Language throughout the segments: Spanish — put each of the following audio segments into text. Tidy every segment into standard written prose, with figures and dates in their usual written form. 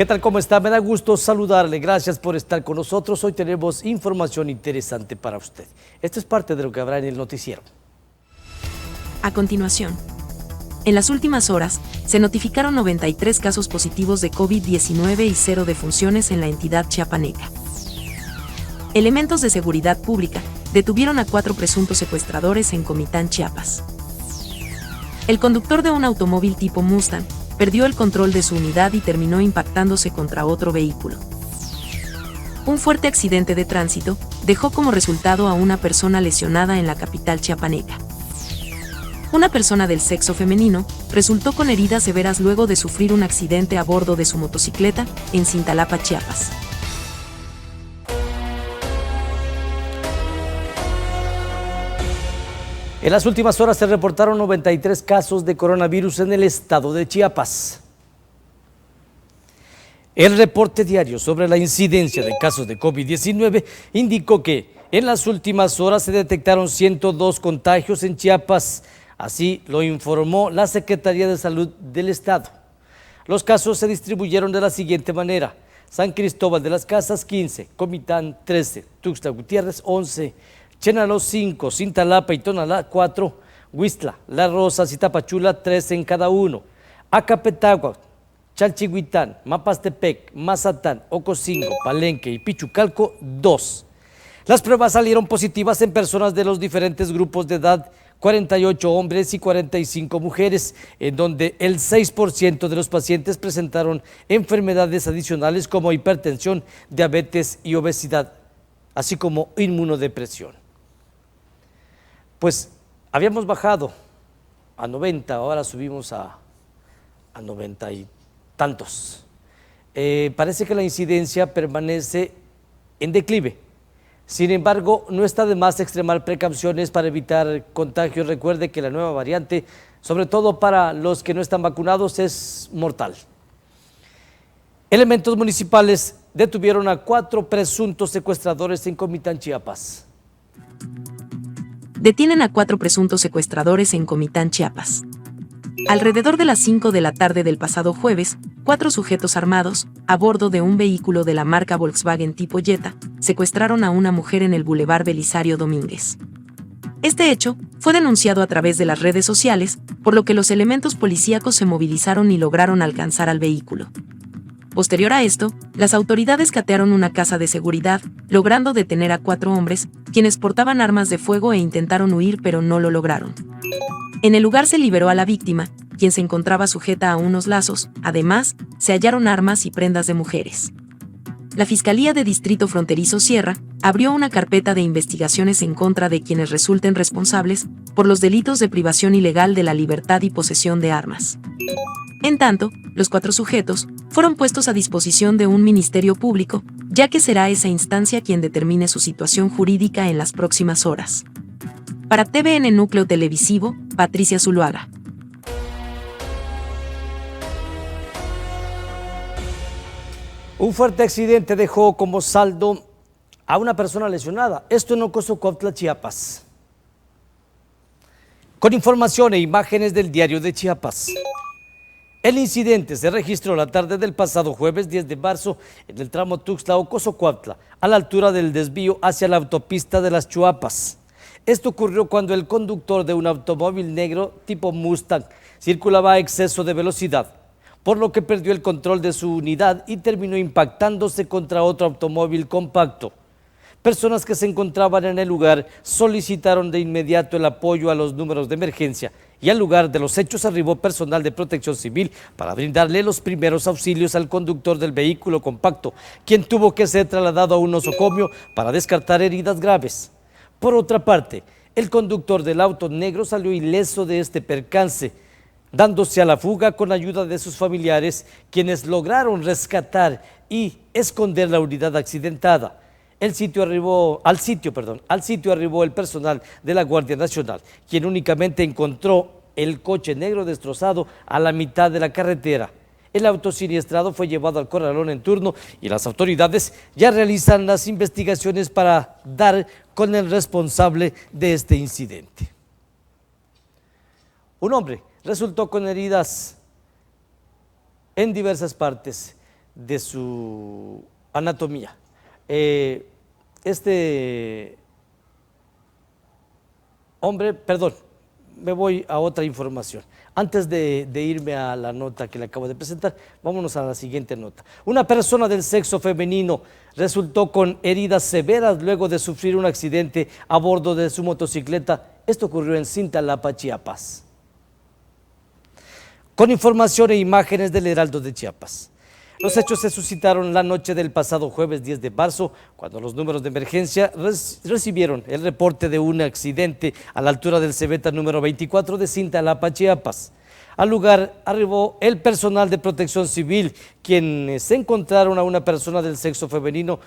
¿Qué tal? ¿Cómo está? Me da gusto saludarle. Gracias por estar con nosotros. Hoy tenemos información interesante para usted. Esto es parte de lo que habrá en el noticiero. A continuación, en las últimas horas, se notificaron 93 casos positivos de COVID-19 y 0 defunciones en la entidad chiapaneca. Elementos de seguridad pública detuvieron a 4 presuntos secuestradores en Comitán, Chiapas. El conductor de un automóvil tipo Mustang perdió el control de su unidad y terminó impactándose contra otro vehículo. Un fuerte accidente de tránsito dejó como resultado a una persona lesionada en la capital chiapaneca. Una persona del sexo femenino resultó con heridas severas luego de sufrir un accidente a bordo de su motocicleta en Cintalapa, Chiapas. En las últimas horas se reportaron 93 casos de coronavirus en el estado de Chiapas. El reporte diario sobre la incidencia de casos de COVID-19 indicó que en las últimas horas se detectaron 102 contagios en Chiapas. Así lo informó la Secretaría de Salud del Estado. Los casos se distribuyeron de la siguiente manera: San Cristóbal de las Casas 15, Comitán 13, Tuxtla Gutiérrez 11, Chenaló 5, Cintalapa y Tonalá 4, Huistla, Las Rosas y Tapachula 3 en cada uno, Acapetagua, Chalchihuitán, Mapastepec, Mazatán, Ocosingo, Palenque y Pichucalco 2. Las pruebas salieron positivas en personas de los diferentes grupos de edad, 48 hombres y 45 mujeres, en donde el 6% de los pacientes presentaron enfermedades adicionales como hipertensión, diabetes y obesidad, así como inmunodepresión. Pues habíamos bajado a 90, ahora subimos a 90 y tantos. Parece que la incidencia permanece en declive. Sin embargo, no está de más extremar precauciones para evitar contagios. Recuerde que la nueva variante, sobre todo para los que no están vacunados, es mortal. Elementos municipales detuvieron a 4 presuntos secuestradores en Comitán, Chiapas. Detienen a 4 presuntos secuestradores en Comitán, Chiapas. Alrededor de las 5 de la tarde del pasado jueves, 4 sujetos armados, a bordo de un vehículo de la marca Volkswagen tipo Jetta, secuestraron a una mujer en el Boulevard Belisario Domínguez. Este hecho fue denunciado a través de las redes sociales, por lo que los elementos policíacos se movilizaron y lograron alcanzar al vehículo. Posterior a esto, las autoridades catearon una casa de seguridad, logrando detener a 4 hombres, quienes portaban armas de fuego e intentaron huir pero no lo lograron. En el lugar se liberó a la víctima, quien se encontraba sujeta a unos lazos. Además, se hallaron armas y prendas de mujeres. La Fiscalía de Distrito Fronterizo Sierra abrió una carpeta de investigaciones en contra de quienes resulten responsables por los delitos de privación ilegal de la libertad y posesión de armas. En tanto, los 4 sujetos fueron puestos a disposición de un ministerio público, ya que será esa instancia quien determine su situación jurídica en las próximas horas. Para TVN Núcleo Televisivo, Patricia Zuluaga. Un fuerte accidente dejó como saldo a una persona lesionada. Esto en Ocosocuautla, Chiapas. Con información e imágenes del Diario de Chiapas. El incidente se registró la tarde del pasado jueves 10 de marzo en el tramo Tuxtla-Ocosocuautla, a la altura del desvío hacia la autopista de las Chuapas. Esto ocurrió cuando el conductor de un automóvil negro tipo Mustang circulaba a exceso de velocidad, por lo que perdió el control de su unidad y terminó impactándose contra otro automóvil compacto. Personas que se encontraban en el lugar solicitaron de inmediato el apoyo a los números de emergencia y al lugar de los hechos arribó personal de Protección Civil para brindarle los primeros auxilios al conductor del vehículo compacto, quien tuvo que ser trasladado a un nosocomio para descartar heridas graves. Por otra parte, el conductor del auto negro salió ileso de este percance, dándose a la fuga con ayuda de sus familiares, quienes lograron rescatar y esconder la unidad accidentada. Al sitio arribó el personal de la Guardia Nacional, quien únicamente encontró el coche negro destrozado a la mitad de la carretera. El auto siniestrado fue llevado al corralón en turno y las autoridades ya realizan las investigaciones para dar con el responsable de este incidente. Un hombre resultó con heridas en diversas partes de su anatomía. Hombre, perdón, me voy a otra información. Antes de irme a la nota que le acabo de presentar, vámonos a la siguiente nota. Una persona del sexo femenino resultó con heridas severas luego de sufrir un accidente a bordo de su motocicleta. Esto ocurrió en Cintalapa, Chiapas. Con información e imágenes del Heraldo de Chiapas. Los hechos se suscitaron la noche del pasado jueves 10 de marzo, cuando los números de emergencia recibieron el reporte de un accidente a la altura del Cebeta número 24 de Cintalapa, Chiapas. Al lugar arribó el personal de protección civil, quienes encontraron a una persona del sexo femenino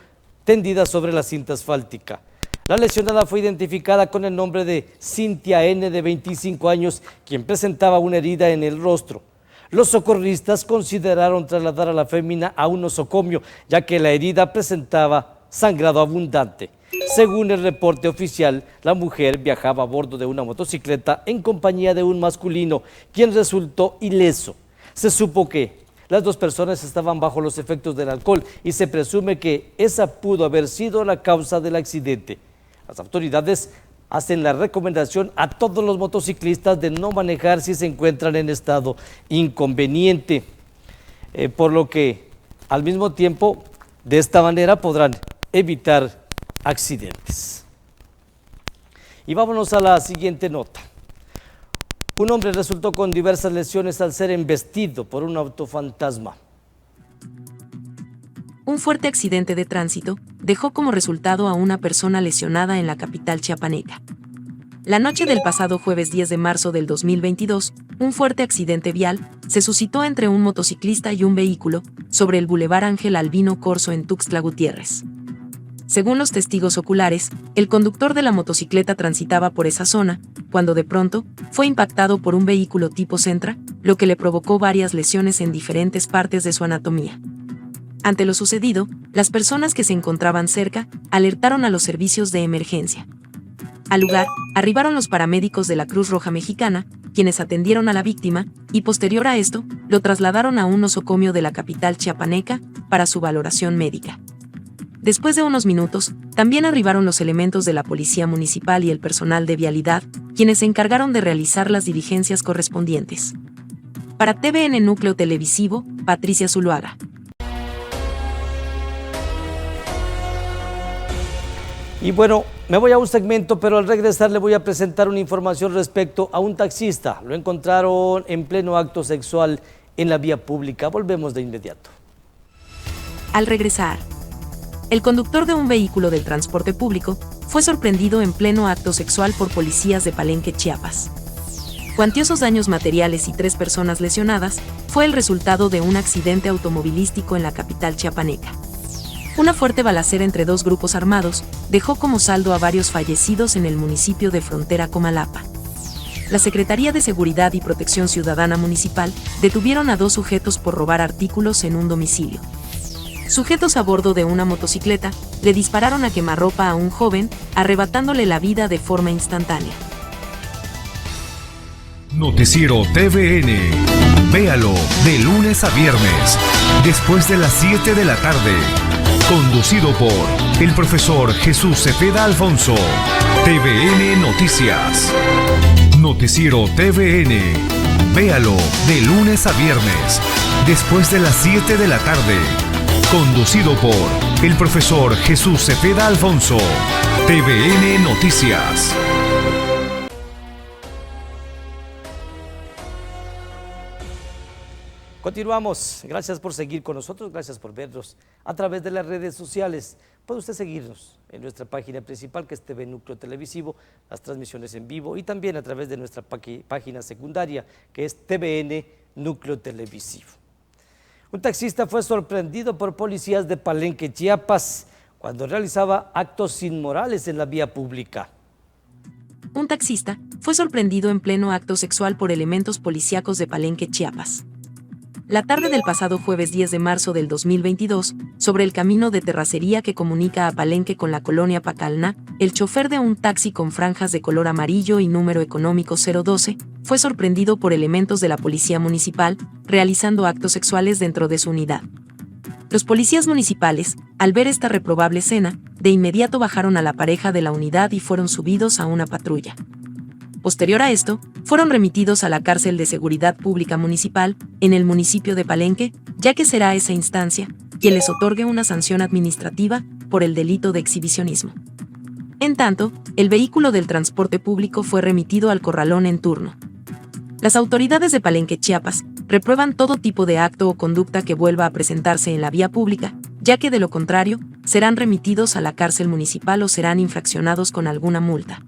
tendida sobre la cinta asfáltica. La lesionada fue identificada con el nombre de Cintia N., de 25 años, quien presentaba una herida en el rostro. Los socorristas consideraron trasladar a la fémina a un nosocomio, ya que la herida presentaba sangrado abundante. Según el reporte oficial, la mujer viajaba a bordo de una motocicleta en compañía de un masculino, quien resultó ileso. Se supo que las dos personas estaban bajo los efectos del alcohol y se presume que esa pudo haber sido la causa del accidente. Las autoridades hacen la recomendación a todos los motociclistas de no manejar si se encuentran en estado inconveniente, por lo que al mismo tiempo de esta manera podrán evitar accidentes. Y vámonos a la siguiente nota. Un hombre resultó con diversas lesiones al ser embestido por un auto fantasma. Un fuerte accidente de tránsito dejó como resultado a una persona lesionada en la capital chiapaneca. La noche del pasado jueves 10 de marzo del 2022, un fuerte accidente vial se suscitó entre un motociclista y un vehículo sobre el Boulevard Ángel Albino Corzo en Tuxtla Gutiérrez. Según los testigos oculares, el conductor de la motocicleta transitaba por esa zona, cuando de pronto fue impactado por un vehículo tipo Sentra, lo que le provocó varias lesiones en diferentes partes de su anatomía. Ante lo sucedido, las personas que se encontraban cerca alertaron a los servicios de emergencia. Al lugar, arribaron los paramédicos de la Cruz Roja Mexicana, quienes atendieron a la víctima, y posterior a esto, lo trasladaron a un nosocomio de la capital chiapaneca para su valoración médica. Después de unos minutos, también arribaron los elementos de la Policía Municipal y el personal de vialidad, quienes se encargaron de realizar las diligencias correspondientes. Para TVN Núcleo Televisivo, Patricia Zuluaga. Y bueno, me voy a un segmento, pero al regresar le voy a presentar una información respecto a un taxista. Lo encontraron en pleno acto sexual en la vía pública. Volvemos de inmediato. Al regresar, el conductor de un vehículo del transporte público fue sorprendido en pleno acto sexual por policías de Palenque, Chiapas. Cuantiosos daños materiales y 3 personas lesionadas fue el resultado de un accidente automovilístico en la capital chiapaneca. Una fuerte balacera entre 2 grupos armados dejó como saldo a varios fallecidos en el municipio de Frontera Comalapa. La Secretaría de Seguridad y Protección Ciudadana Municipal detuvieron a 2 sujetos por robar artículos en un domicilio. Sujetos a bordo de una motocicleta le dispararon a quemarropa a un joven, arrebatándole la vida de forma instantánea. Noticiero TVN. Véalo de lunes a viernes, después de las 7 de la tarde. Conducido por el profesor Jesús Cepeda Alfonso. TVN Noticias. Noticiero TVN. Véalo de lunes a viernes, después de las 7 de la tarde. Conducido por el profesor Jesús Cepeda Alfonso. TVN Noticias. Continuamos. Gracias por seguir con nosotros, gracias por vernos a través de las redes sociales. Puede usted seguirnos en nuestra página principal, que es TV Núcleo Televisivo, las transmisiones en vivo, y también a través de nuestra página secundaria, que es TVN Núcleo Televisivo. Un taxista fue sorprendido por policías de Palenque, Chiapas, cuando realizaba actos inmorales en la vía pública. Un taxista fue sorprendido en pleno acto sexual por elementos policíacos de Palenque, Chiapas. La tarde del pasado jueves 10 de marzo del 2022, sobre el camino de terracería que comunica a Palenque con la colonia Pacalná, el chofer de un taxi con franjas de color amarillo y número económico 012 fue sorprendido por elementos de la Policía Municipal realizando actos sexuales dentro de su unidad. Los policías municipales, al ver esta reprobable escena, de inmediato bajaron a la pareja de la unidad y fueron subidos a una patrulla. Posterior a esto, fueron remitidos a la cárcel de seguridad pública municipal, en el municipio de Palenque, ya que será esa instancia quien les otorgue una sanción administrativa por el delito de exhibicionismo. En tanto, el vehículo del transporte público fue remitido al corralón en turno. Las autoridades de Palenque, Chiapas, reprueban todo tipo de acto o conducta que vuelva a presentarse en la vía pública, ya que de lo contrario, serán remitidos a la cárcel municipal o serán infraccionados con alguna multa.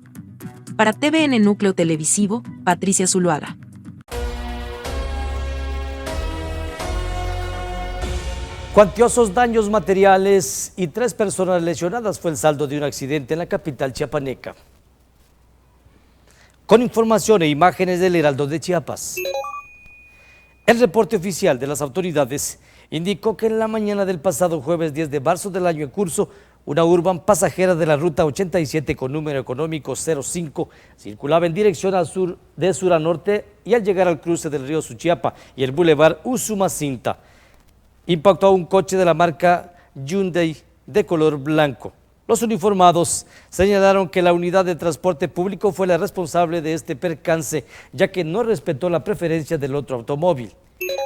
Para TVN Núcleo Televisivo, Patricia Zuluaga. Cuantiosos daños materiales y 3 personas lesionadas fue el saldo de un accidente en la capital chiapaneca. Con información e imágenes del Heraldo de Chiapas. El reporte oficial de las autoridades indicó que en la mañana del pasado jueves 10 de marzo del año en curso, una urban pasajera de la ruta 87 con número económico 05 circulaba en dirección al sur, de sur a norte, y al llegar al cruce del río Suchiapa y el bulevar Usumacinta, impactó a un coche de la marca Hyundai de color blanco. Los uniformados señalaron que la unidad de transporte público fue la responsable de este percance, ya que no respetó la preferencia del otro automóvil.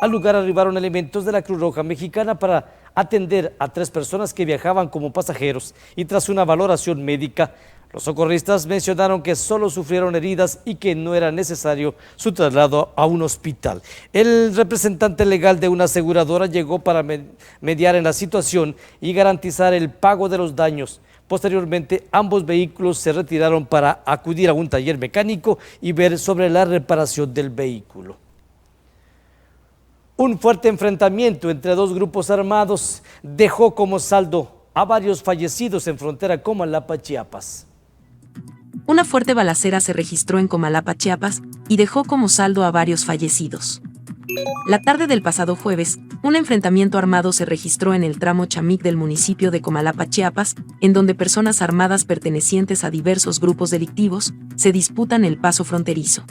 Al lugar arribaron elementos de la Cruz Roja Mexicana para atender a 3 personas que viajaban como pasajeros, y tras una valoración médica, los socorristas mencionaron que solo sufrieron heridas y que no era necesario su traslado a un hospital. El representante legal de una aseguradora llegó para mediar en la situación y garantizar el pago de los daños. Posteriormente, ambos vehículos se retiraron para acudir a un taller mecánico y ver sobre la reparación del vehículo. Un fuerte enfrentamiento entre 2 grupos armados dejó como saldo a varios fallecidos en frontera Comalapa, Chiapas. Una fuerte balacera se registró en Comalapa, Chiapas, y dejó como saldo a varios fallecidos. La tarde del pasado jueves, un enfrentamiento armado se registró en el tramo Chamic del municipio de Comalapa, Chiapas, en donde personas armadas pertenecientes a diversos grupos delictivos se disputan el paso fronterizo.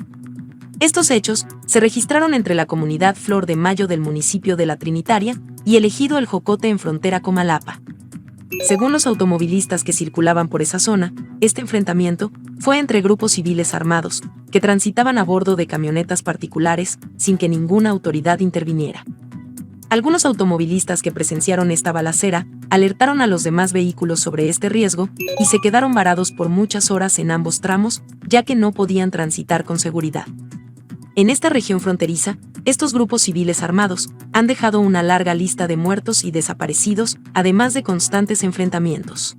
Estos hechos se registraron entre la comunidad Flor de Mayo del municipio de La Trinitaria y el ejido El Jocote en frontera Comalapa. Según los automovilistas que circulaban por esa zona, este enfrentamiento fue entre grupos civiles armados, que transitaban a bordo de camionetas particulares sin que ninguna autoridad interviniera. Algunos automovilistas que presenciaron esta balacera alertaron a los demás vehículos sobre este riesgo y se quedaron varados por muchas horas en ambos tramos, ya que no podían transitar con seguridad. En esta región fronteriza, estos grupos civiles armados han dejado una larga lista de muertos y desaparecidos, además de constantes enfrentamientos.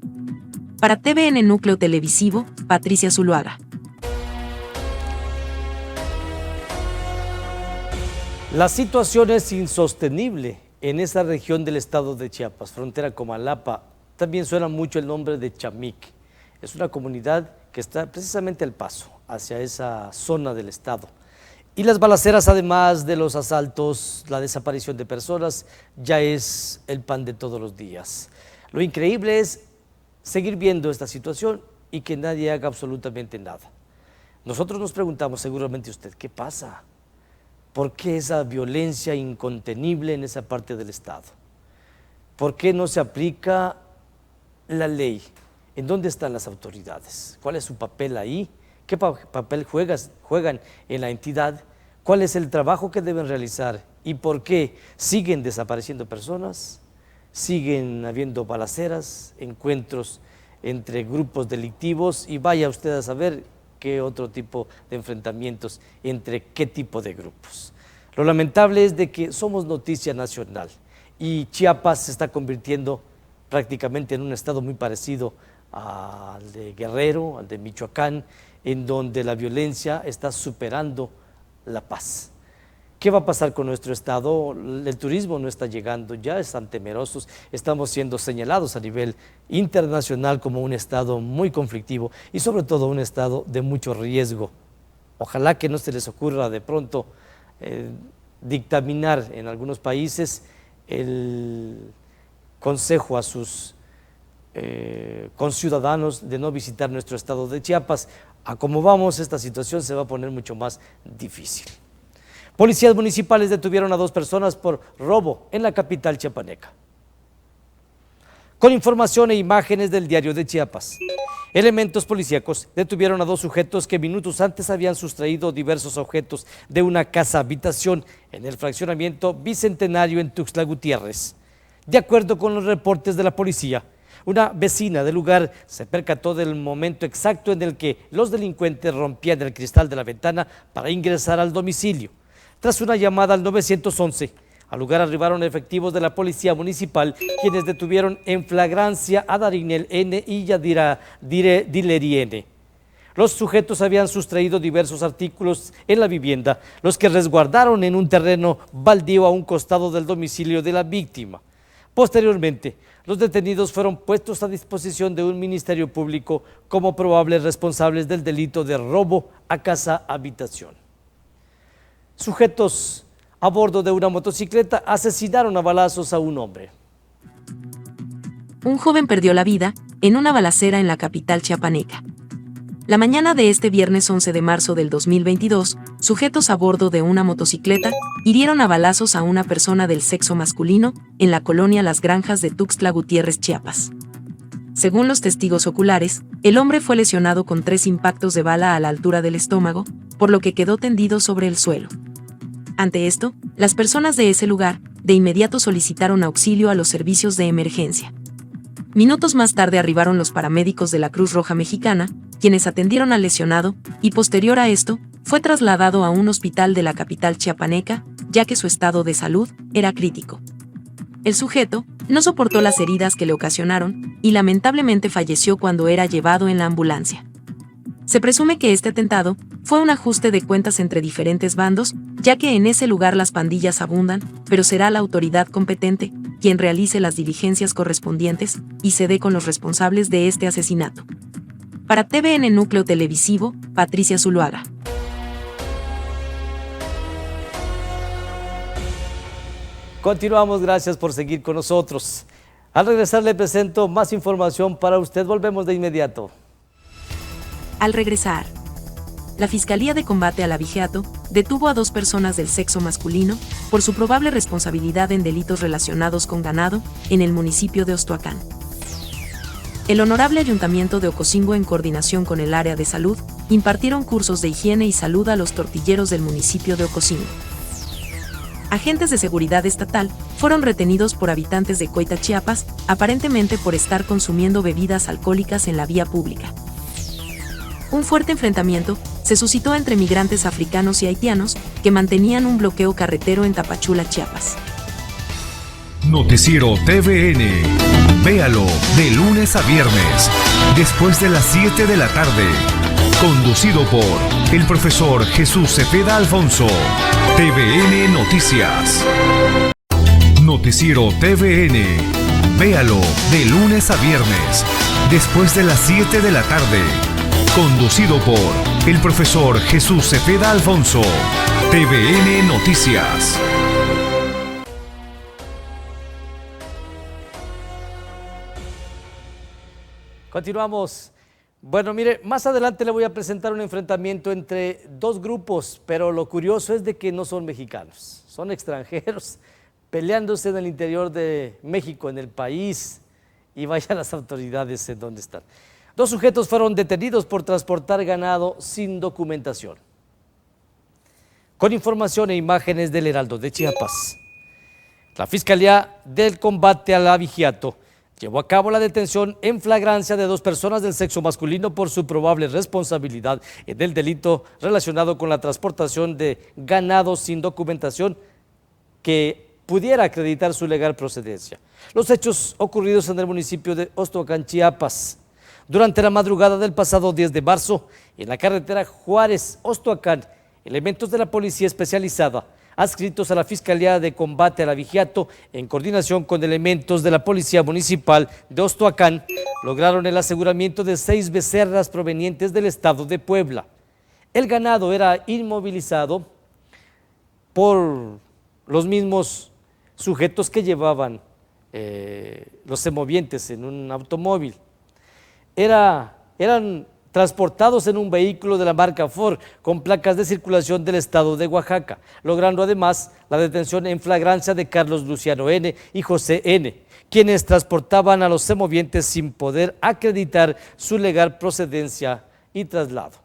Para TVN Núcleo Televisivo, Patricia Zuluaga. La situación es insostenible en esa región del estado de Chiapas, frontera Comalapa. También suena mucho el nombre de Chamic. Es una comunidad que está precisamente al paso hacia esa zona del estado. Y las balaceras, además de los asaltos, la desaparición de personas, ya es el pan de todos los días. Lo increíble es seguir viendo esta situación y que nadie haga absolutamente nada. Nosotros nos preguntamos, seguramente usted, ¿qué pasa? ¿Por qué esa violencia incontenible en esa parte del estado? ¿Por qué no se aplica la ley? ¿En dónde están las autoridades? ¿Cuál es su papel ahí? ¿Qué papel juegan en la entidad? ¿Cuál es el trabajo que deben realizar? ¿Y por qué siguen desapareciendo personas? ¿Siguen habiendo balaceras, encuentros entre grupos delictivos? Y vaya usted a saber qué otro tipo de enfrentamientos entre qué tipo de grupos. Lo lamentable es de que somos noticia nacional y Chiapas se está convirtiendo prácticamente en un estado muy parecido al de Guerrero, al de Michoacán, en donde la violencia está superando la paz. ¿Qué va a pasar con nuestro estado? El turismo no está llegando, ya están temerosos, estamos siendo señalados a nivel internacional como un estado muy conflictivo y sobre todo un estado de mucho riesgo. Ojalá que no se les ocurra de pronto dictaminar en algunos países el consejo a sus conciudadanos de no visitar nuestro estado de Chiapas. A como vamos, esta situación se va a poner mucho más difícil. Policías municipales detuvieron a 2 personas por robo en la capital chiapaneca. Con información e imágenes del Diario de Chiapas. Elementos policíacos detuvieron a 2 sujetos que minutos antes habían sustraído diversos objetos de una casa habitación en el fraccionamiento Bicentenario en Tuxtla Gutiérrez. De acuerdo con los reportes de la policía, una vecina del lugar se percató del momento exacto en el que los delincuentes rompían el cristal de la ventana para ingresar al domicilio. Tras una llamada al 911, al lugar arribaron efectivos de la Policía Municipal, quienes detuvieron en flagrancia a Darinel N. y Yadira Dileri N. Los sujetos habían sustraído diversos artículos en la vivienda, los que resguardaron en un terreno baldío a un costado del domicilio de la víctima. Posteriormente, los detenidos fueron puestos a disposición de un ministerio público como probables responsables del delito de robo a casa-habitación. Sujetos a bordo de una motocicleta asesinaron a balazos a un hombre. Un joven perdió la vida en una balacera en la capital chiapaneca. La mañana de este viernes 11 de marzo del 2022, sujetos a bordo de una motocicleta hirieron a balazos a una persona del sexo masculino en la colonia Las Granjas de Tuxtla Gutiérrez, Chiapas. Según los testigos oculares, el hombre fue lesionado con 3 impactos de bala a la altura del estómago, por lo que quedó tendido sobre el suelo. Ante esto, las personas de ese lugar de inmediato solicitaron auxilio a los servicios de emergencia. Minutos más tarde arribaron los paramédicos de la Cruz Roja Mexicana, quienes atendieron al lesionado, y posterior a esto, fue trasladado a un hospital de la capital chiapaneca, ya que su estado de salud era crítico. El sujeto no soportó las heridas que le ocasionaron y lamentablemente falleció cuando era llevado en la ambulancia. Se presume que este atentado fue un ajuste de cuentas entre diferentes bandos, ya que en ese lugar las pandillas abundan, pero será la autoridad competente quien realice las diligencias correspondientes y se dé con los responsables de este asesinato. Para TVN Núcleo Televisivo, Patricia Zuluaga. Continuamos, gracias por seguir con nosotros. Al regresar le presento más información para usted, volvemos de inmediato. Al regresar, la Fiscalía de Combate al Abigeato detuvo a 2 personas del sexo masculino por su probable responsabilidad en delitos relacionados con ganado en el municipio de Ostoacán. El Honorable Ayuntamiento de Ocosingo, en coordinación con el área de salud, impartieron cursos de higiene y salud a los tortilleros del municipio de Ocosingo. Agentes de seguridad estatal fueron retenidos por habitantes de Coita, Chiapas, aparentemente por estar consumiendo bebidas alcohólicas en la vía pública. Un fuerte enfrentamiento se suscitó entre migrantes africanos y haitianos que mantenían un bloqueo carretero en Tapachula, Chiapas. Noticiero TVN. Véalo de lunes a viernes, después de las 7 de la tarde. Conducido por el profesor Jesús Cepeda Alfonso. TVN Noticias. Noticiero TVN. Véalo de lunes a viernes, después de las 7 de la tarde. Conducido por el profesor Jesús Cepeda Alfonso. TVN Noticias. Continuamos. Bueno, mire, más adelante le voy a presentar un enfrentamiento entre 2 grupos, pero lo curioso es de que no son mexicanos, son extranjeros peleándose en el interior de México, en el país, y vayan las autoridades en dónde están. 2 sujetos fueron detenidos por transportar ganado sin documentación. Con información e imágenes del Heraldo de Chiapas, la Fiscalía del Combate al Abigeato llevó a cabo la detención en flagrancia de 2 personas del sexo masculino por su probable responsabilidad en el delito relacionado con la transportación de ganado sin documentación que pudiera acreditar su legal procedencia. Los hechos ocurridos en el municipio de Ostoacán, Chiapas, durante la madrugada del pasado 10 de marzo, en la carretera Juárez-Ostoacán, elementos de la policía especializada adscritos a la Fiscalía de Combate al Abigeato, en coordinación con elementos de la Policía Municipal de Ostoacán, lograron el aseguramiento de 6 becerras provenientes del estado de Puebla. El ganado era inmovilizado por los mismos sujetos que llevaban los semovientes en un automóvil. Eran transportados en un vehículo de la marca Ford con placas de circulación del estado de Oaxaca, logrando además la detención en flagrancia de Carlos Luciano N. y José N., quienes transportaban a los semovientes sin poder acreditar su legal procedencia y traslado.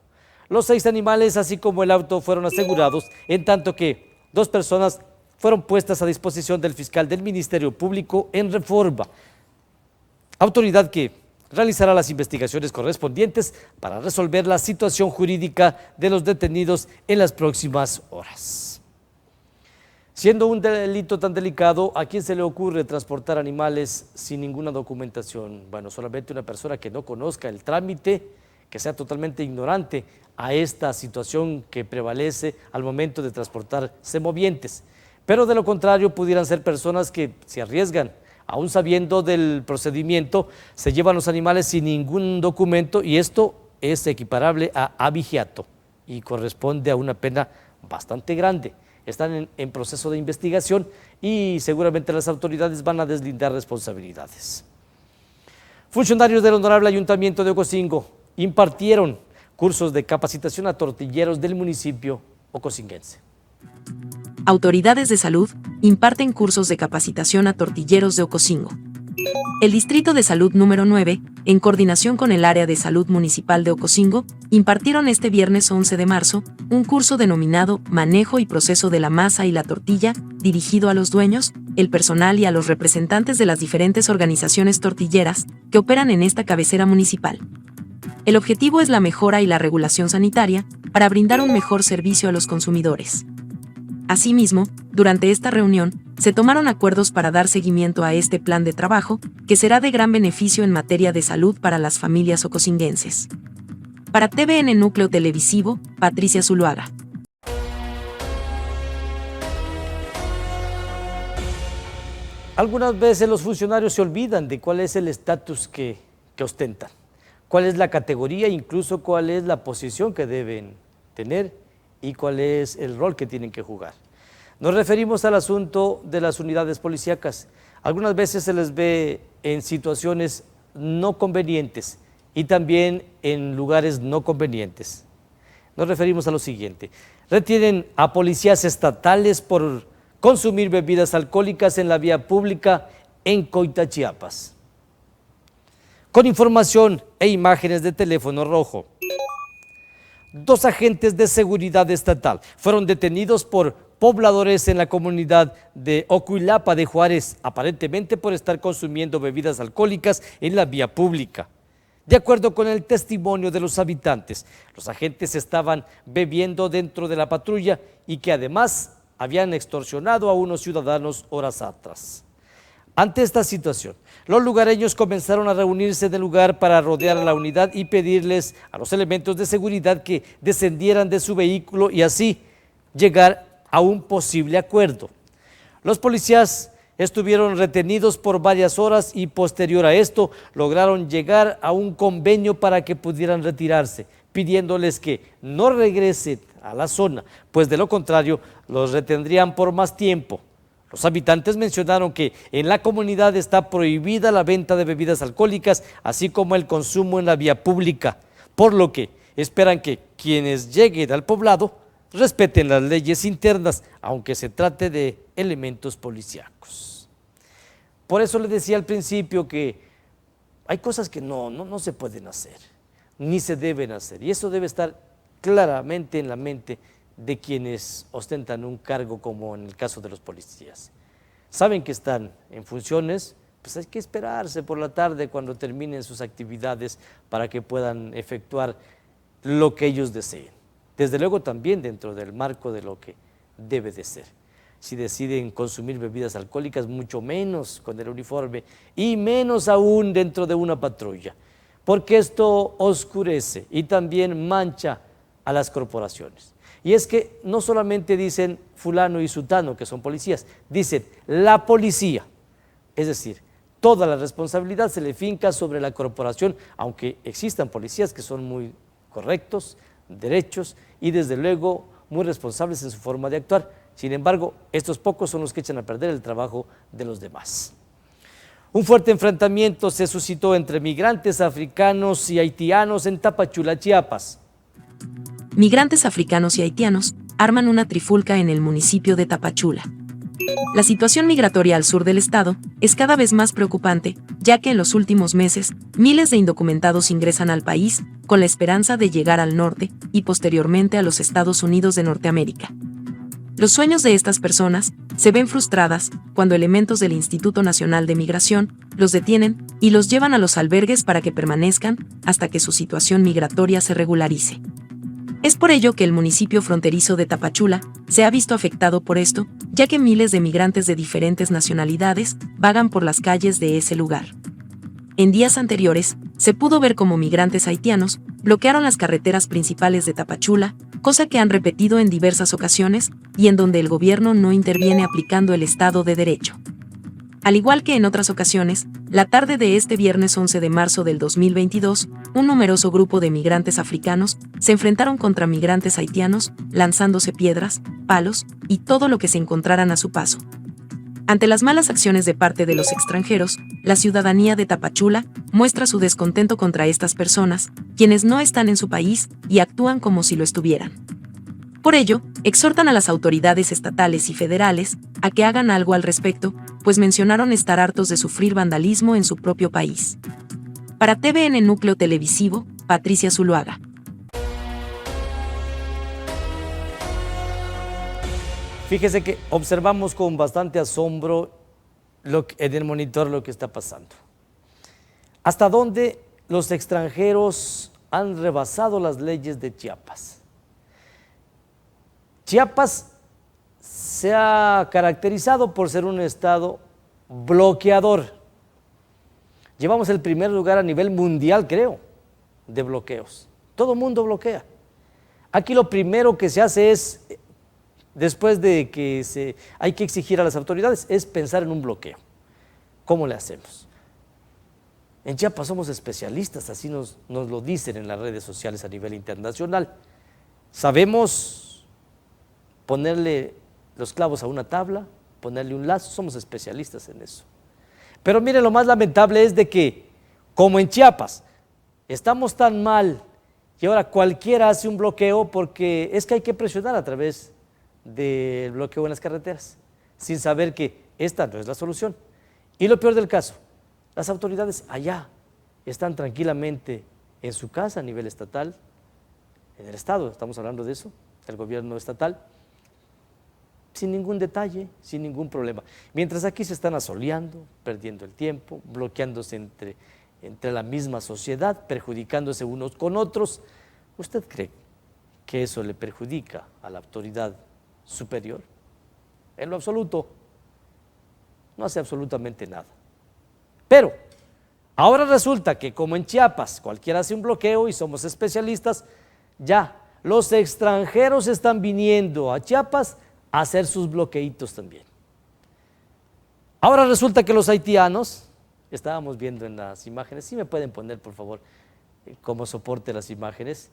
Los 6 animales, así como el auto, fueron asegurados, en tanto que 2 personas fueron puestas a disposición del fiscal del Ministerio Público en Reforma, autoridad que realizará las investigaciones correspondientes para resolver la situación jurídica de los detenidos en las próximas horas. Siendo un delito tan delicado, ¿a quién se le ocurre transportar animales sin ninguna documentación? Bueno, solamente una persona que no conozca el trámite, que sea totalmente ignorante a esta situación que prevalece al momento de transportar semovientes. Pero de lo contrario, pudieran ser personas que se arriesgan, aún sabiendo del procedimiento, se llevan los animales sin ningún documento, y esto es equiparable a abigeato y corresponde a una pena bastante grande. Están en proceso de investigación y seguramente las autoridades van a deslindar responsabilidades. Funcionarios del Honorable Ayuntamiento de Ocosingo impartieron cursos de capacitación a tortilleros del municipio ocosinguense. Autoridades de salud imparten cursos de capacitación a tortilleros de Ocosingo. El Distrito de Salud número 9, en coordinación con el Área de Salud Municipal de Ocosingo, impartieron este viernes 11 de marzo un curso denominado Manejo y Proceso de la Masa y la Tortilla, dirigido a los dueños, el personal y a los representantes de las diferentes organizaciones tortilleras que operan en esta cabecera municipal. El objetivo es la mejora y la regulación sanitaria para brindar un mejor servicio a los consumidores. Asimismo, durante esta reunión, se tomaron acuerdos para dar seguimiento a este plan de trabajo, que será de gran beneficio en materia de salud para las familias ocosinguenses. Para TVN Núcleo Televisivo, Patricia Zuluaga. Algunas veces los funcionarios se olvidan de cuál es el estatus que ostentan, cuál es la categoría, incluso cuál es la posición que deben tener y cuál es el rol que tienen que jugar. Nos referimos al asunto de las unidades policíacas. Algunas veces se les ve en situaciones no convenientes y también en lugares no convenientes. Nos referimos a lo siguiente: retienen a policías estatales por consumir bebidas alcohólicas en la vía pública en Coita, Chiapas. Con información e imágenes de teléfono rojo, 2 agentes de seguridad estatal fueron detenidos por pobladores en la comunidad de Ocuilapa de Juárez, aparentemente por estar consumiendo bebidas alcohólicas en la vía pública. De acuerdo con el testimonio de los habitantes, los agentes estaban bebiendo dentro de la patrulla y que además habían extorsionado a unos ciudadanos horas atrás. Ante esta situación, los lugareños comenzaron a reunirse en el lugar para rodear a la unidad y pedirles a los elementos de seguridad que descendieran de su vehículo y así llegar a un posible acuerdo. Los policías estuvieron retenidos por varias horas y posterior a esto lograron llegar a un convenio para que pudieran retirarse, pidiéndoles que no regresen a la zona, pues de lo contrario los retendrían por más tiempo. Los habitantes mencionaron que en la comunidad está prohibida la venta de bebidas alcohólicas, así como el consumo en la vía pública, por lo que esperan que quienes lleguen al poblado respeten las leyes internas, aunque se trate de elementos policíacos. Por eso les decía al principio que hay cosas que no se pueden hacer, ni se deben hacer, y eso debe estar claramente en la mente de quienes ostentan un cargo, como en el caso de los policías. Saben que están en funciones, pues hay que esperarse por la tarde cuando terminen sus actividades para que puedan efectuar lo que ellos deseen. Desde luego también dentro del marco de lo que debe de ser. Si deciden consumir bebidas alcohólicas, mucho menos con el uniforme y menos aún dentro de una patrulla, porque esto oscurece y también mancha a las corporaciones. Y es que no solamente dicen fulano y sutano, que son policías, dicen la policía. Es decir, toda la responsabilidad se le finca sobre la corporación, aunque existan policías que son muy correctos, derechos y desde luego muy responsables en su forma de actuar. Sin embargo, estos pocos son los que echan a perder el trabajo de los demás. Un fuerte enfrentamiento se suscitó entre migrantes africanos y haitianos en Tapachula, Chiapas. Migrantes africanos y haitianos arman una trifulca en el municipio de Tapachula. La situación migratoria al sur del estado es cada vez más preocupante, ya que en los últimos meses, miles de indocumentados ingresan al país con la esperanza de llegar al norte y posteriormente a los Estados Unidos de Norteamérica. Los sueños de estas personas se ven frustradas cuando elementos del Instituto Nacional de Migración los detienen y los llevan a los albergues para que permanezcan hasta que su situación migratoria se regularice. Es por ello que el municipio fronterizo de Tapachula se ha visto afectado por esto, ya que miles de migrantes de diferentes nacionalidades vagan por las calles de ese lugar. En días anteriores, se pudo ver cómo migrantes haitianos bloquearon las carreteras principales de Tapachula, cosa que han repetido en diversas ocasiones y en donde el gobierno no interviene aplicando el Estado de Derecho. Al igual que en otras ocasiones, la tarde de este viernes 11 de marzo del 2022, un numeroso grupo de migrantes africanos se enfrentaron contra migrantes haitianos, lanzándose piedras, palos y todo lo que se encontraran a su paso. Ante las malas acciones de parte de los extranjeros, la ciudadanía de Tapachula muestra su descontento contra estas personas, quienes no están en su país y actúan como si lo estuvieran. Por ello, exhortan a las autoridades estatales y federales a que hagan algo al respecto, pues mencionaron estar hartos de sufrir vandalismo en su propio país. Para TVN Núcleo Televisivo, Patricia Zuluaga. Fíjese que observamos con bastante asombro en el monitor lo que está pasando. ¿Hasta dónde los extranjeros han rebasado las leyes de Chiapas? Chiapas se ha caracterizado por ser un estado bloqueador. Llevamos el primer lugar a nivel mundial, creo, de bloqueos. Todo el mundo bloquea. Aquí lo primero que se hace es, después de que hay que exigir a las autoridades, es pensar en un bloqueo. ¿Cómo le hacemos? En Chiapas somos especialistas, así nos lo dicen en las redes sociales a nivel internacional. Sabemos ponerle los clavos a una tabla, ponerle un lazo, somos especialistas en eso. Pero miren, lo más lamentable es de que, como en Chiapas, estamos tan mal y ahora cualquiera hace un bloqueo porque es que hay que presionar a través del bloqueo en las carreteras, sin saber que esta no es la solución. Y lo peor del caso, las autoridades allá están tranquilamente en su casa a nivel estatal, en el estado, estamos hablando de eso, el gobierno estatal, sin ningún detalle, sin ningún problema. Mientras aquí se están asoleando, perdiendo el tiempo, bloqueándose entre la misma sociedad, perjudicándose unos con otros. ¿Usted cree que eso le perjudica a la autoridad superior? En lo absoluto, no hace absolutamente nada. Pero ahora resulta que como en Chiapas cualquiera hace un bloqueo y somos especialistas, ya los extranjeros están viniendo a Chiapas a hacer sus bloqueitos también. Ahora resulta que los haitianos, estábamos viendo en las imágenes, si me pueden poner por favor como soporte las imágenes,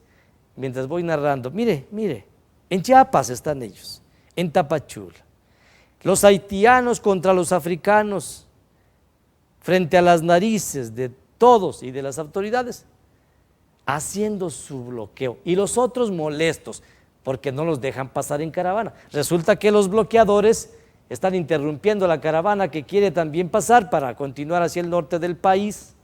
mientras voy narrando, mire, en Chiapas están ellos, en Tapachula, los haitianos contra los africanos, frente a las narices de todos y de las autoridades, haciendo su bloqueo, y los otros molestos, porque no los dejan pasar en caravana. Resulta que los bloqueadores están interrumpiendo la caravana que quiere también pasar para continuar hacia el norte del país.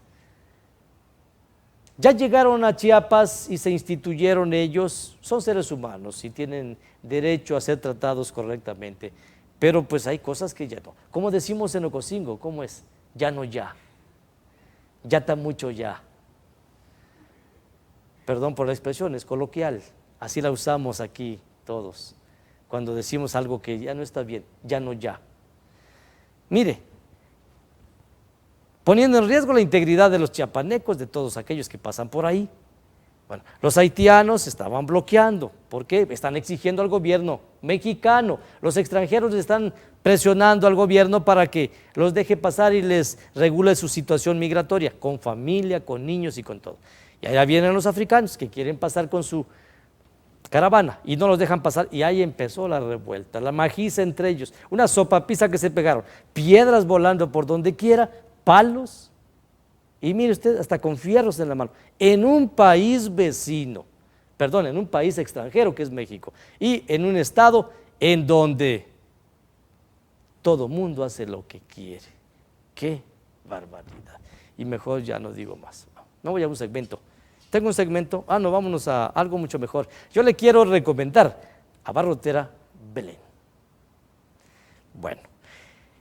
Ya llegaron a Chiapas y se instituyeron ellos, son seres humanos y tienen derecho a ser tratados correctamente, pero pues hay cosas que ya no. Como decimos en Ocosingo, ¿cómo es? Ya no ya, ya está mucho ya. Perdón por la expresión, es coloquial. Así la usamos aquí todos, cuando decimos algo que ya no está bien, ya no ya. Mire, poniendo en riesgo la integridad de los chiapanecos, de todos aquellos que pasan por ahí. Bueno, los haitianos estaban bloqueando, ¿por qué? Están exigiendo al gobierno mexicano, los extranjeros están presionando al gobierno para que los deje pasar y les regule su situación migratoria, con familia, con niños y con todo. Y allá vienen los africanos que quieren pasar con su caravana y no los dejan pasar, y ahí empezó la revuelta, la majiza entre ellos, una sopapisa que se pegaron, piedras volando por donde quiera, palos y mire usted, hasta con fierros en la mano, en un país vecino, perdón, en un país extranjero que es México, y en un estado en donde todo mundo hace lo que quiere. ¡Qué barbaridad! Y mejor ya no digo más, no voy a un segmento. Tengo un segmento, no, vámonos a algo mucho mejor. Yo le quiero recomendar a Abarrotera Belén. Bueno,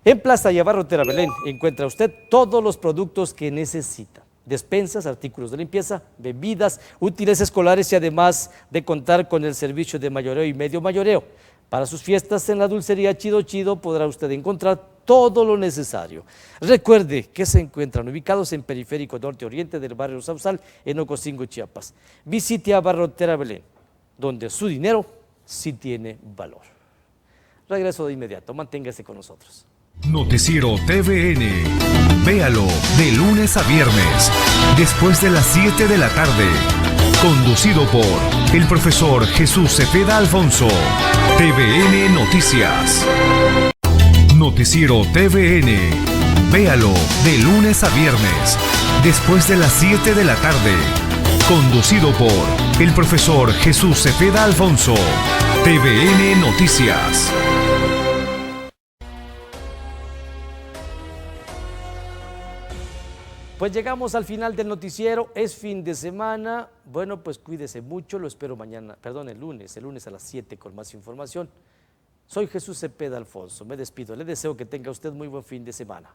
en Plaza y Abarrotera Belén encuentra usted todos los productos que necesita. Despensas, artículos de limpieza, bebidas, útiles escolares y además de contar con el servicio de mayoreo y medio mayoreo. Para sus fiestas en la dulcería Chido Chido podrá usted encontrar todo lo necesario. Recuerde que se encuentran ubicados en Periférico Norte Oriente del barrio Sausal, en Ocosingo, Chiapas. Visite a Abarrotera Belén, donde su dinero sí tiene valor. Regreso de inmediato, manténgase con nosotros. Noticiero TVN. Véalo de lunes a viernes, después de las 7 de la tarde. Conducido por el profesor Jesús Cepeda Alfonso. TVN Noticias. Noticiero TVN. Véalo de lunes a viernes, después de las 7 de la tarde. Conducido por el profesor Jesús Cepeda Alfonso. TVN Noticias. Pues llegamos al final del noticiero, es fin de semana, bueno pues cuídese mucho, lo espero mañana, perdón, el lunes a las 7 con más información. Soy Jesús Cepeda Alfonso, me despido, le deseo que tenga usted muy buen fin de semana.